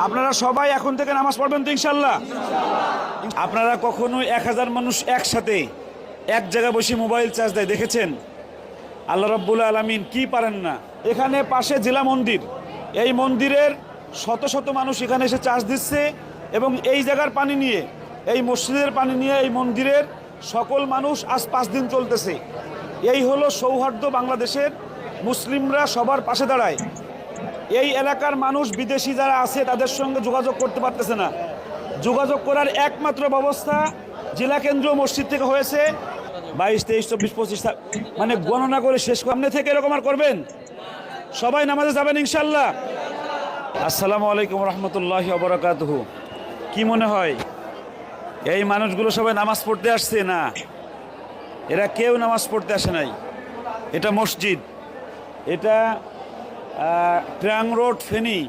আপনারা সবাই এখন থেকে নামাজ পড়বেন তো ইনশাল্লাহ। আপনারা কখনো 1000 মানুষ একসাথে এক জায়গায় বসে মোবাইল চার্জ দেয় দেখেছেন? আল্লাহ রাব্বুল আলামিন কি পারেন না। এখানে পাশে জেলা মন্দির, এই মন্দিরের শত শত মানুষ এখানে এসে চার্জ দিচ্ছে এবং এই জায়গার পানি নিয়ে, এই মসজিদের পানি নিয়ে এই মন্দিরের সকল মানুষ আজ 5 দিন চলতেছে। এই হলো সৌহার্দ্য বাংলাদেশের। মুসলিমরা সবার পাশে দাঁড়ায়। এই এলাকার মানুষ বিদেশি যারা আছে তাদের সঙ্গে যোগাযোগ করতে পারতেছে না। যোগাযোগ করার একমাত্র ব্যবস্থা জেলা কেন্দ্রীয় মসজিদ থেকে হয়েছে। 22, 23, 24, 25 মানে গণনা করে শেষ সামনে থেকে এরকম আর করবেন। সবাই নামাজে যাবেন ইনশাল্লাহ। আসসালামু আলাইকুম রহমতুল্লাহি ওয়া বারাকাতুহু। কি মনে হয় এই মানুষগুলো সবাই নামাজ পড়তে আসছে? না, এরা কেউ নামাজ পড়তে আসে নাই। এটা মসজিদ, এটা ট্রাং রোড, ফেনী।